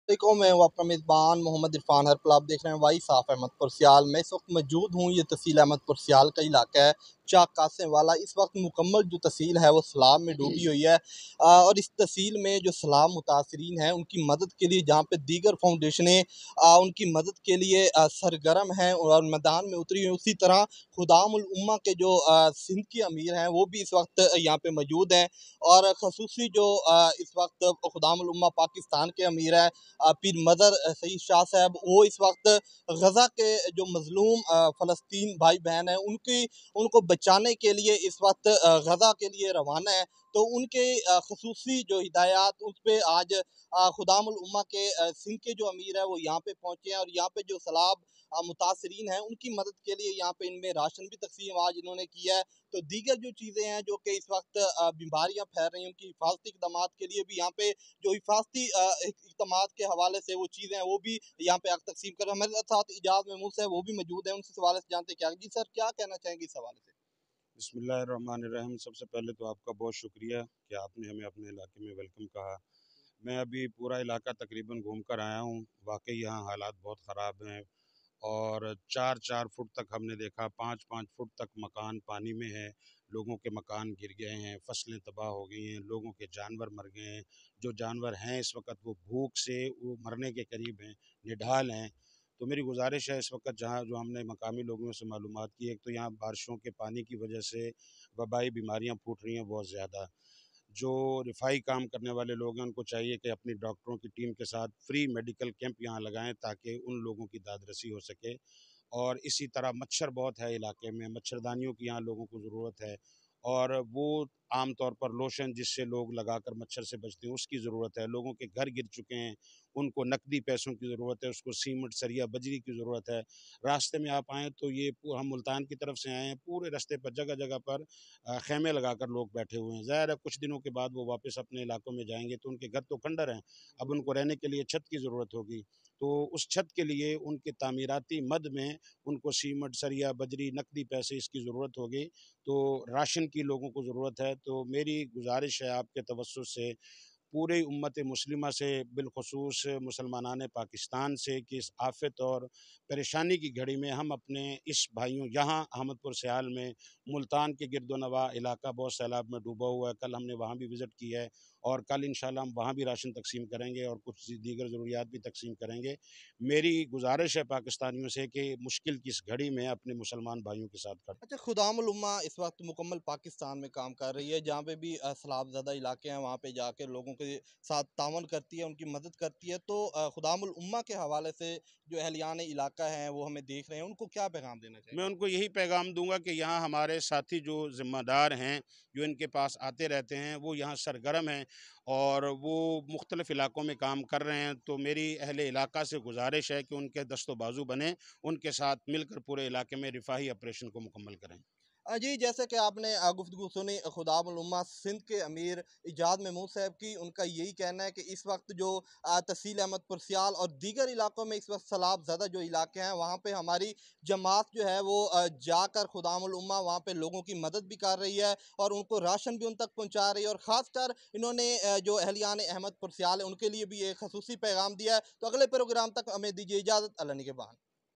मैं हूँ आपका मेज़बान मोहम्मद इरफान हरपल। आप देख रहे हैं वाइस ऑफ अहमदपुर सियाल। मैं इस वक्त मौजूद हूँ, ये तहसील अहमदपुर सियाल का इलाका है, चाक कासिम वाला। इस वक्त मुकम्मल जो तहसील है वो सैलाब में डूबी हुई है, और इस तहसील में जो सैलाब मुतासरीन हैं उनकी मदद के लिए जहाँ पे दीगर फाउंडेशनें उनकी मदद के लिए सरगर्म हैं और मैदान में उतरी हुई, उसी तरह खुदामुल उम्मा के जो सिंध के अमीर हैं वो भी इस वक्त यहाँ पे मौजूद हैं। और खसूसी जो इस वक्त खुदामुल उम्मा पाकिस्तान के अमीर हैं पीर मदर सईद शाह साहब, वो इस वक्त गज़ा के जो मज़लूम फ़लस्तीन भाई बहन हैं उनको बचाने के लिए इस वक्त गज़ा के लिए रवाना है। तो उनके खसूसी जो हिदायत उस पर आज खुदामुल उम्मा के सिंध के जो अमीर है वो यहाँ पे पहुँचे हैं, और यहाँ पे जो सैलाब मुतासरीन हैं उनकी मदद के लिए यहाँ पे इनमें राशन भी तकसीम आज इन्होंने किया है। तो दीगर जो चीज़ें हैं जो कि इस वक्त बीमारियाँ फैल रही हैं उनकी हिफाजती इक़दाम के लिए भी यहाँ पे जो हिफाजती इक़दामात के हवाले से वो चीज़ें हैं वो भी यहाँ पे आग तकसीम कर रहे हैं। हमारे साथ इजाज़ महमूद साहब वो भी मौजूद हैं, उनसे सवाल से जानते क्या। जी सर, क्या कहना चाहेंगे इस हवाले से? बिस्मिल्लाहिर्रहमानिर्रहीम। सबसे पहले तो आपका बहुत शुक्रिया कि आपने हमें अपने इलाके में वेलकम कहा। मैं अभी पूरा इलाका तकरीबन घूम कर आया हूँ। वाकई यहाँ हालात बहुत ख़राब हैं और 4-4 फुट तक हमने देखा, 5-5 फुट तक मकान पानी में है। लोगों के मकान गिर गए हैं, फसलें तबाह हो गई हैं, लोगों के जानवर मर गए हैं। जो जानवर हैं इस वक्त वो भूख से वो मरने के करीब हैं, निढाल हैं। तो मेरी गुजारिश है इस वक्त जहाँ जो हमने मकामी लोगों से मालूमात की, एक तो यहाँ बारिशों के पानी की वजह से वबाई बीमारियाँ फूट रही हैं बहुत ज़्यादा। जो रिफाई काम करने वाले लोग हैं उनको चाहिए कि अपनी डॉक्टरों की टीम के साथ फ्री मेडिकल कैंप यहाँ लगाएं ताकि उन लोगों की दादरसी हो सके। और इसी तरह मच्छर बहुत है इलाके में, मच्छरदानियों की यहाँ लोगों को ज़रूरत है। और वो आम तौर पर लोशन जिससे लोग लगाकर मच्छर से बचते हैं उसकी ज़रूरत है। लोगों के घर गिर चुके हैं, उनको नकदी पैसों की ज़रूरत है, उसको सीमेंट सरिया बजरी की ज़रूरत है। रास्ते में आप आएँ तो ये हम मुल्तान की तरफ से आए हैं, पूरे रास्ते पर जगह जगह पर खेमे लगाकर लोग बैठे हुए हैं। ज़ाहिर है कुछ दिनों के बाद वो वापस अपने इलाकों में जाएंगे तो उनके घर तो खंडर हैं, अब उनको रहने के लिए छत की ज़रूरत होगी। तो उस छत के लिए उनके तामीराती मद में उनको सीमेंट सरिया बजरी नकदी पैसे इसकी ज़रूरत होगी। तो राशन की लोगों को ज़रूरत है। तो मेरी गुजारिश है आपके तवज्जुह से पूरे उम्मत मुस्लिमा से, बिलखुसूस मुसलमानान पाकिस्तान से, कि इस आफ़त और परेशानी की घड़ी में हम अपने इस भाइयों यहाँ अहमदपुर सियाल में मुल्तान के गिरदोनवा इलाका बहुत सैलाब में डूबा हुआ है। कल हमने वहाँ भी विज़िट की है और कल इंशाल्लाह हम वहाँ भी राशन तकसीम करेंगे और कुछ दीगर ज़रूरियात भी तकसीम करेंगे। मेरी गुजारिश है पाकिस्तानियों से कि मुश्किल की इस घड़ी में अपने मुसलमान भाइयों के साथ खड़े। अच्छा, खुदामुल उम्मा इस वक्त मुकम्मल पाकिस्तान में काम कर रही है, जहाँ पे भी सैलाब ज़दा इलाके हैं वहाँ पे जाके लोगों के साथ तावन करती है, उनकी मदद करती है। तो खुदामुल उम्मा के हवाले से जो अहलियान इलाका हैं वो हमें देख रहे हैं, उनको क्या पैगाम देना मैं चाहेंगे? उनको यही पैगाम दूंगा कि यहाँ हमारे साथी जो ज़िम्मेदार हैं, जो इनके पास आते रहते हैं, वो यहाँ सरगर्म हैं और वो मुख्तलिफ़ इलाकों में काम कर रहे हैं। तो मेरी अहले इलाका से गुजारिश है कि उनके दस्तो बाजू बने, उनके साथ मिलकर पूरे इलाके में रिफाही ऑपरेशन को मुकम्मल करें। जी, जैसे कि आपने गुफ्तगू सुनी खुदामुल उम्मा सिंध के अमीर इजाज़ महमूद साहब की, उनका यही कहना है कि इस वक्त जो तहसील अहमदपुर सियाल और दीगर इलाकों में इस वक्त सैलाब ज़दा जो इलाके हैं वहाँ पे हमारी जमात जो है वो जाकर खुदामुल उम्मा वहाँ पे लोगों की मदद भी कर रही है और उनको राशन भी उन तक पहुँचा रही है। और ख़ासकर इन्होंने जो अहलियान अहमदपुर सियाल है उनके लिए भी एक खसूसी पैगाम दिया है। तो अगले प्रोग्राम तक हमें दीजिए इजाज़त। अल्लाह निगहबान।